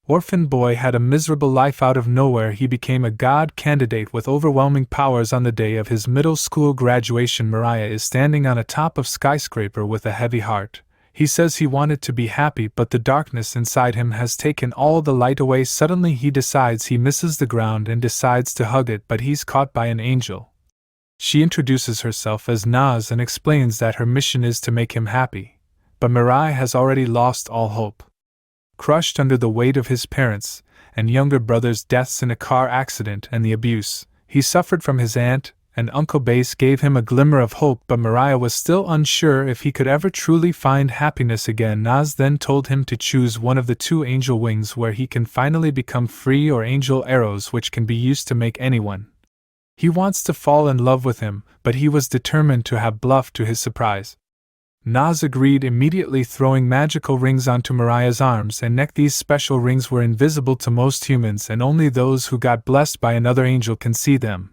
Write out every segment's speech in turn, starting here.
orphan boy had a miserable life. Out of nowhere he became a god candidate with overwhelming powers. On the day of his middle school graduation, Mariah is standing on a top of skyscraper with a heavy heart. He says he wanted to be happy, but the darkness inside him has taken all the light away. Suddenly he decides he misses the ground and decides to hug it, but he's caught by an angel. She introduces herself as Naz and explains that her mission is to make him happy. But Mariah has already lost all hope. Crushed under the weight of his parents' and younger brother's deaths in a car accident and the abuse he suffered from his aunt and Uncle Bass gave him a glimmer of hope, but Mariah was still unsure if he could ever truly find happiness again. Naz then told him to choose one of the two angel wings where he can finally become free, or angel arrows, which can be used to make anyone. He wants to fall in love with him, but he was determined to have bluff. To his surprise, Naz agreed immediately, throwing magical rings onto Mariah's arms and neck. These special rings were invisible to most humans, and only those who got blessed by another angel can see them.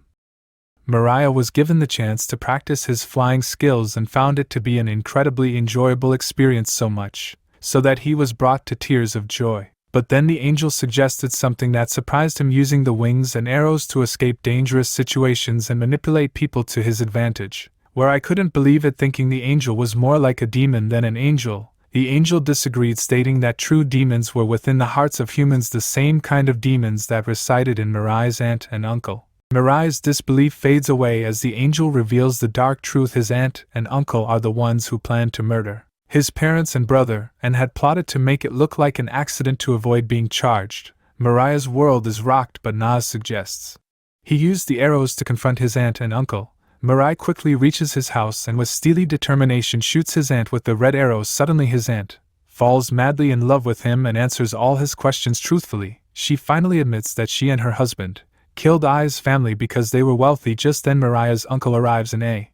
Mariah was given the chance to practice his flying skills and found it to be an incredibly enjoyable experience, so much so that he was brought to tears of joy. But then the angel suggested something that surprised him: using the wings and arrows to escape dangerous situations and manipulate people to his advantage. Where I couldn't believe it, thinking the angel was more like a demon than an angel. The angel disagreed, stating that true demons were within the hearts of humans, the same kind of demons that resided in Mariah's aunt and uncle. Mariah's disbelief fades away as the angel reveals the dark truth: his aunt and uncle are the ones who planned to murder his parents and brother, and had plotted to make it look like an accident to avoid being charged. Mariah's world is rocked, but Naz suggests he used the arrows to confront his aunt and uncle. Mariah quickly reaches his house and with steely determination shoots his aunt with the red arrows. Suddenly his aunt falls madly in love with him and answers all his questions truthfully. She finally admits that she and her husband killed I's family because they were wealthy. Just then Mariah's uncle arrives and a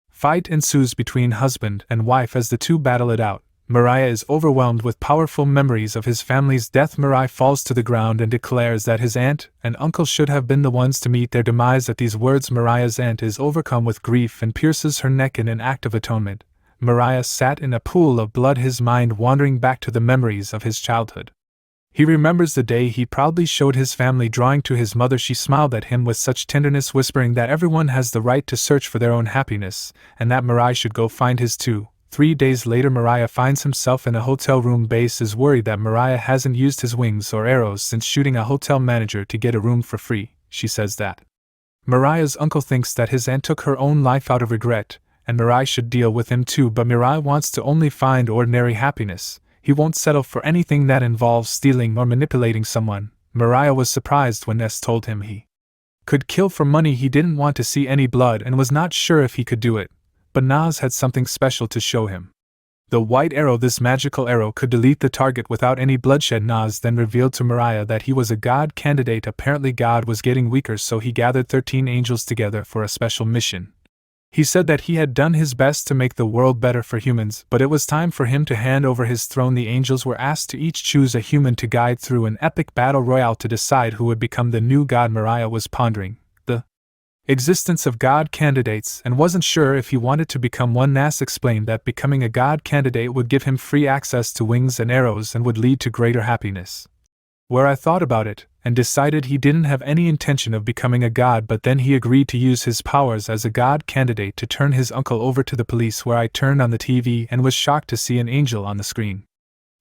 fight ensues between husband and wife as the two battle it out. Mariah is overwhelmed with powerful memories of his family's death. Mariah falls to the ground and declares that his aunt and uncle should have been the ones to meet their demise. At these words, Mariah's aunt is overcome with grief and pierces her neck in an act of atonement. Mariah sat in a pool of blood, his mind wandering back to the memories of his childhood. He remembers the day he proudly showed his family drawing to his mother. She smiled at him with such tenderness, whispering that everyone has the right to search for their own happiness, and that Mariah should go find his too. 3 days later, Mariah finds himself in a hotel room. Bass is worried that Mariah hasn't used his wings or arrows since shooting a hotel manager to get a room for free. She says that Mariah's uncle thinks that his aunt took her own life out of regret, and Mariah should deal with him too, but Mariah wants to only find ordinary happiness. He won't settle for anything that involves stealing or manipulating someone. Mariah was surprised when Ness told him he could kill for money. He didn't want to see any blood and was not sure if he could do it, but Naz had something special to show him. The white arrow. This magical arrow could delete the target without any bloodshed. Naz then revealed to Mariah that he was a god candidate. Apparently God was getting weaker, so he gathered 13 angels together for a special mission. He said that he had done his best to make the world better for humans, but it was time for him to hand over his throne. The angels were asked to each choose a human to guide through an epic battle royale to decide who would become the new god. Mariah was pondering the existence of god candidates and wasn't sure if he wanted to become one. Nas explained that becoming a god candidate would give him free access to wings and arrows and would lead to greater happiness. Where I thought about it and decided he didn't have any intention of becoming a god, but then he agreed to use his powers as a god candidate to turn his uncle over to the police, where I turned on the TV and was shocked to see an angel on the screen.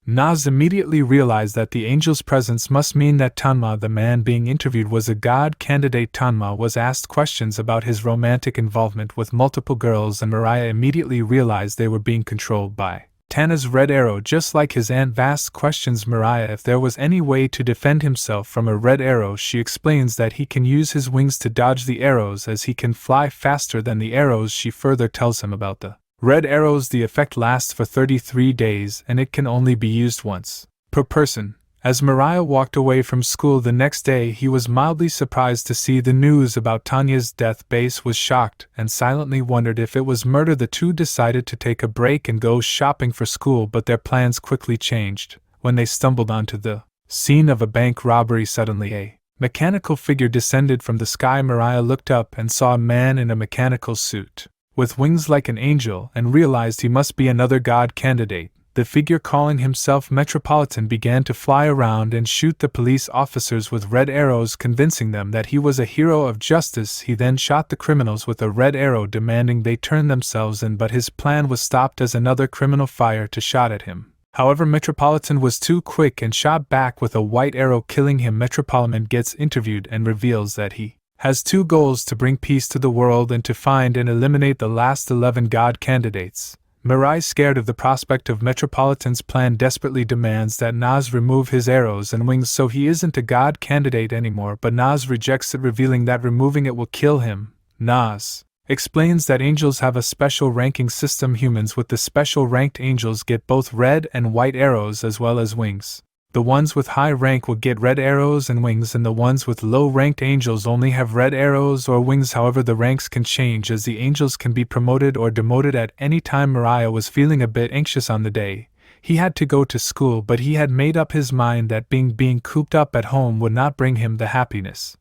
Naz immediately realized that the angel's presence must mean that Tanma, the man being interviewed, was a god candidate. Tanma was asked questions about his romantic involvement with multiple girls, and Mariah immediately realized they were being controlled by Tana's red arrow, just like his aunt. Vast questions Mariah if there was any way to defend himself from a red arrow. She explains that he can use his wings to dodge the arrows as he can fly faster than the arrows. She further tells him about the red arrows. The effect lasts for 33 days and it can only be used once per person. As Mariah walked away from school the next day, he was mildly surprised to see the news about Tanya's death. Bass was shocked and silently wondered if it was murder. The two decided to take a break and go shopping for school, but their plans quickly changed when they stumbled onto the scene of a bank robbery. Suddenly a mechanical figure descended from the sky. Mariah looked up and saw a man in a mechanical suit with wings like an angel and realized he must be another god candidate. The figure calling himself Metropolitan began to fly around and shoot the police officers with red arrows, convincing them that he was a hero of justice. He then shot the criminals with a red arrow, demanding they turn themselves in, but his plan was stopped as another criminal fired a shot at him. However, Metropolitan was too quick and shot back with a white arrow, killing him. Metropolitan gets interviewed and reveals that he has two goals: to bring peace to the world and to find and eliminate the last 11 god candidates. Mirai, scared of the prospect of Metropolitan's plan, desperately demands that Nas remove his arrows and wings so he isn't a god candidate anymore, but Nas rejects it, revealing that removing it will kill him. Nas explains that angels have a special ranking system. Humans with the special ranked angels get both red and white arrows as well as wings. The ones with high rank will get red arrows and wings, and the ones with low-ranked angels only have red arrows or wings. However, the ranks can change as the angels can be promoted or demoted at any time. Mariah was feeling a bit anxious on the day he had to go to school, but he had made up his mind that being cooped up at home would not bring him the happiness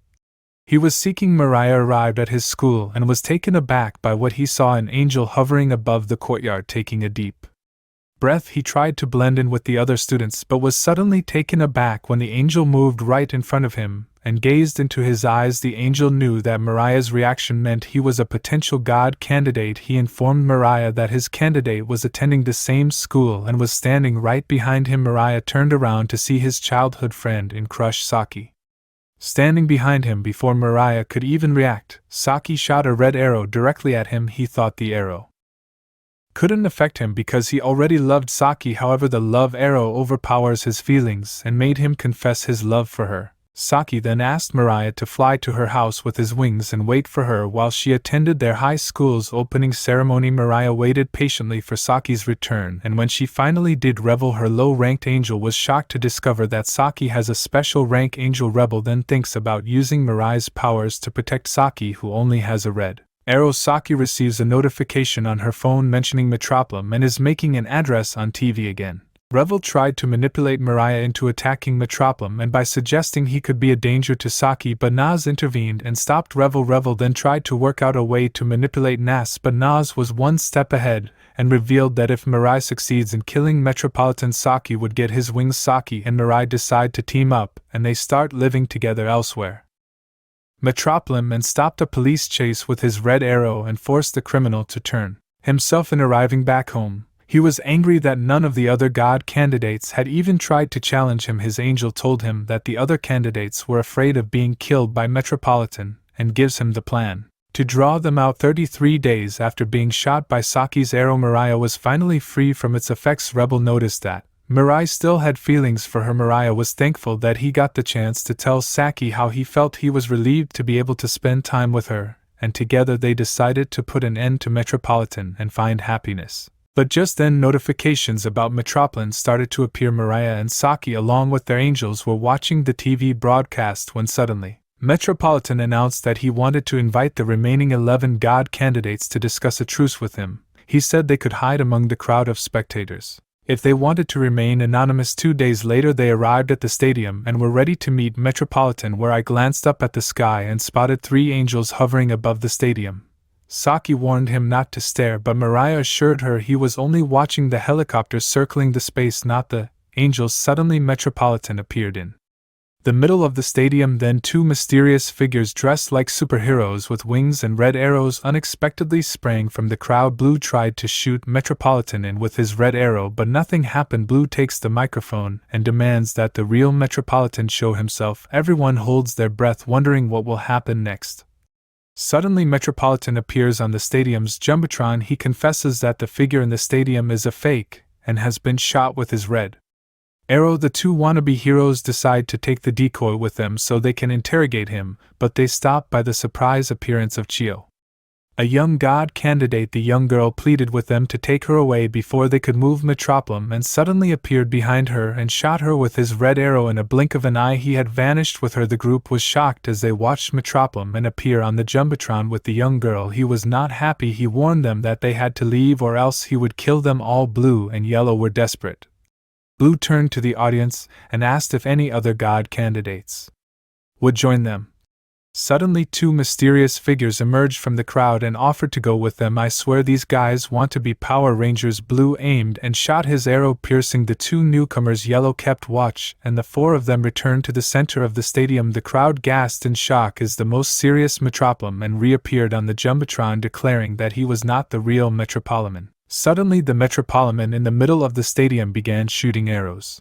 he was seeking. Mariah arrived at his school and was taken aback by what he saw: an angel hovering above the courtyard taking a deep breath. He tried to blend in with the other students but was suddenly taken aback when the angel moved right in front of him and gazed into his eyes. The angel knew that Mariah's reaction meant he was a potential god candidate. He informed Mariah that his candidate was attending the same school and was standing right behind him. Mariah turned around to see his childhood friend and crush Saki standing behind him. Before Mariah could even react, Saki shot a red arrow directly at him. He thought the arrow couldn't affect him because he already loved Saki. However, the love arrow overpowers his feelings and made him confess his love for her. Saki then asked Mariah to fly to her house with his wings and wait for her while she attended their high school's opening ceremony. Mariah waited patiently for Saki's return, and when she finally did, Rebel, her low-ranked angel, was shocked to discover that Saki has a special rank. Angel Rebel then thinks about using Mariah's powers to protect Saki, who only has a red arrow. Saki receives a notification on her phone mentioning Metropolitan and is making an address on TV again. Revel tried to manipulate Mariah into attacking Metropolitan and by suggesting he could be a danger to Saki, but Nas intervened and stopped Revel. Revel then tried to work out a way to manipulate Nas, but Nas was one step ahead and revealed that if Mariah succeeds in killing Metropolitan, Saki would get his wings. Saki and Mariah decide to team up and they start living together elsewhere. Metropolitan stopped a police chase with his red arrow and forced the criminal to turn himself in. Arriving back home, he was angry that none of the other god candidates had even tried to challenge him. His angel told him that the other candidates were afraid of being killed by Metropolitan and gives him the plan to draw them out. 33 days after being shot by Saki's arrow, Mariah was finally free from its effects. Rebel noticed that Mariah still had feelings for her. Mariah was thankful that he got the chance to tell Saki how he felt. He was relieved to be able to spend time with her, and together they decided to put an end to Metropolitan and find happiness. But just then notifications about Metropolitan started to appear. Mariah and Saki along with their angels were watching the TV broadcast when suddenly Metropolitan announced that he wanted to invite the remaining 11 god candidates to discuss a truce with him. He said they could hide among the crowd of spectators if they wanted to remain anonymous. 2 days later they arrived at the stadium and were ready to meet Metropolitan, where I glanced up at the sky and spotted 3 angels hovering above the stadium. Saki warned him not to stare, but Mariah assured her he was only watching the helicopters circling the space, not the angels. Suddenly Metropolitan appeared in the middle of the stadium. Then 2 mysterious figures dressed like superheroes with wings and red arrows unexpectedly sprang from the crowd. Blue tried to shoot Metropolitan in with his red arrow, but nothing happened. Blue takes the microphone and demands that the real Metropolitan show himself. Everyone holds their breath, wondering what will happen next. Suddenly Metropolitan appears on the stadium's jumbotron. He confesses that the figure in the stadium is a fake and has been shot with his red arrow. The 2 wannabe heroes decide to take the decoy with them so they can interrogate him, but they stop by the surprise appearance of Chio, a young god candidate. The young girl pleaded with them to take her away before they could move. Metropolitan and suddenly appeared behind her and shot her with his red arrow. In a blink of an eye he had vanished with her. The group was shocked as they watched Metropolitan appear on the jumbotron with the young girl. He was not happy. He warned them that they had to leave or else he would kill them all. Blue and Yellow were desperate. Blue turned to the audience and asked if any other god candidates would join them. Suddenly, two mysterious figures emerged from the crowd and offered to go with them. "I swear these guys want to be Power Rangers." Blue aimed and shot his arrow, piercing the two newcomers. Yellow kept watch, and the four of them returned to the center of the stadium. The crowd gasped in shock as the most serious Metropolitan and reappeared on the Jumbotron, declaring that he was not the real Metropolitan. Suddenly, the Metropolitan in the middle of the stadium began shooting arrows.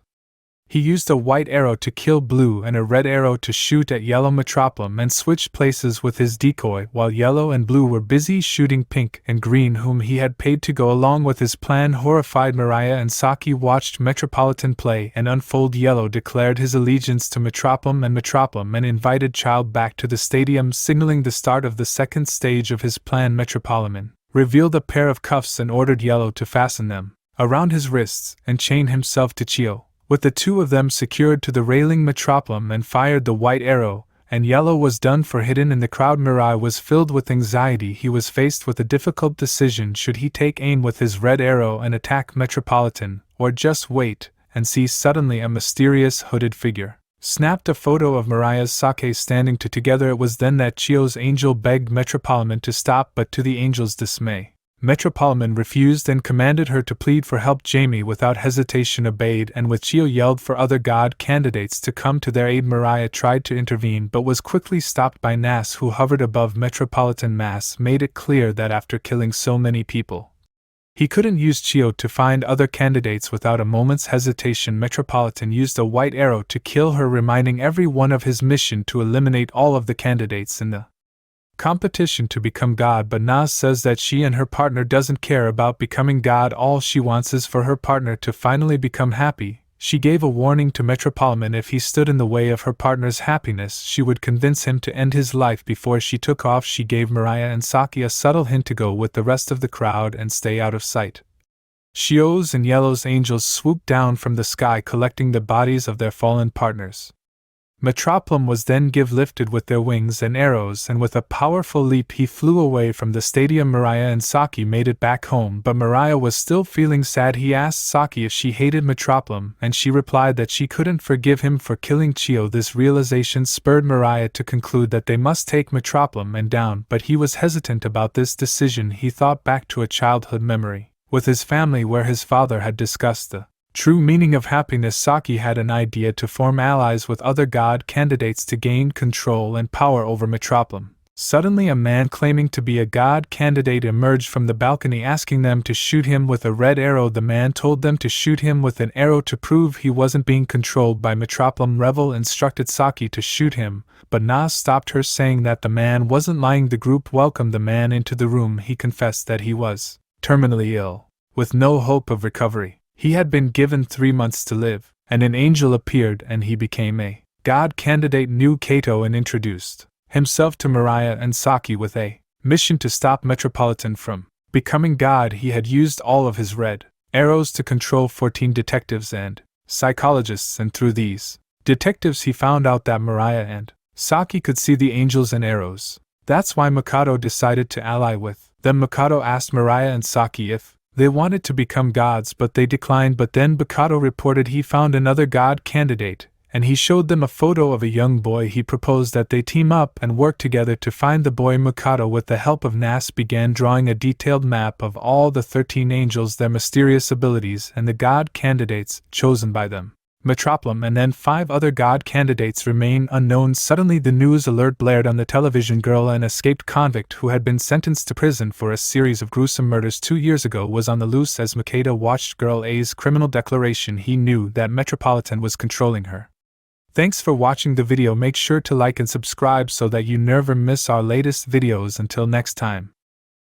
He used a white arrow to kill Blue and a red arrow to shoot at Yellow Metropolitan, and switched places with his decoy, while Yellow and Blue were busy shooting Pink and Green, whom he had paid to go along with his plan. Horrified, Mariah and Saki watched Metropolitan play and unfold. Yellow declared his allegiance to Metropolitan and invited Child back to the stadium, signaling the start of the second stage of his plan. Metropolitan revealed a pair of cuffs and ordered Yellow to fasten them around his wrists and chain himself to Chio. With the two of them secured to the railing, Metropolitan fired the white arrow, and Yellow was done for. Hidden in the crowd, Mirai was filled with anxiety. He was faced with a difficult decision. Should he take aim with his red arrow and attack Metropolitan, or just wait and see? Suddenly, a mysterious hooded figure snapped a photo of Mariah's Sake standing together. It was then that Chio's angel begged Metropolitan to stop, but to the angel's dismay, Metropolitan refused and commanded her to plead for help. Jamie without hesitation obeyed, and with Chio yelled for other god candidates to come to their aid. Mariah tried to intervene but was quickly stopped by Nas, who hovered above Metropolitan. Nas made it clear that after killing so many people, he couldn't use Chio to find other candidates. Without a moment's hesitation, Metropolitan used a white arrow to kill her, reminding everyone of his mission to eliminate all of the candidates in the competition to become god. But Nas says that she and her partner doesn't care about becoming god. All she wants is for her partner to finally become happy. She gave a warning to Metropolitan: if he stood in the way of her partner's happiness, she would convince him to end his life. Before she took off, she gave Mariah and Saki a subtle hint to go with the rest of the crowd and stay out of sight. Chio's and Yellow's angels swooped down from the sky, collecting the bodies of their fallen partners. Metropolitan was then lifted with their wings and arrows, and with a powerful leap he flew away from the stadium. Mariah and Saki made it back home, but Mariah was still feeling sad. He asked Saki if she hated Metropolitan, and she replied that she couldn't forgive him for killing Chio. This realization spurred Mariah to conclude that they must take Metropolitan down, but he was hesitant about this decision. He thought back to a childhood memory with his family where his father had discussed the true meaning of happiness. Saki had an idea to form allies with other god candidates to gain control and power over Metropolitan. Suddenly, a man claiming to be a god candidate emerged from the balcony, asking them to shoot him with a red arrow. The man told them to shoot him with an arrow to prove he wasn't being controlled by Metropolitan. Revel instructed Saki to shoot him, but Nas stopped her, saying that the man wasn't lying. The group welcomed the man into the room. He confessed that he was terminally ill, with no hope of recovery. He had been given 3 months to live, and an angel appeared and he became a god candidate. Knew Kato and introduced himself to Mariah and Saki with a mission to stop Metropolitan from becoming god. He had used all of his red arrows to control 14 detectives and psychologists, and through these detectives he found out that Mariah and Saki could see the angels and arrows. That's why Mikado decided to ally with them. Mikado asked Mariah and Saki if they wanted to become gods, but they declined. But then Mikado reported he found another god candidate, and he showed them a photo of a young boy. He proposed that they team up and work together to find the boy. Mikado, with the help of Nas, began drawing a detailed map of all the 13 angels, their mysterious abilities, and the god candidates chosen by them. Metropolitan and then 5 other god candidates remain unknown. Suddenly, the news alert blared on the television. Girl, an escaped convict who had been sentenced to prison for a series of gruesome murders 2 years ago, was on the loose. As Makeda watched Girl A's criminal declaration, he knew that Metropolitan was controlling her. Thanks for watching the video. Make sure to like and subscribe so that you never miss our latest videos. Until next time.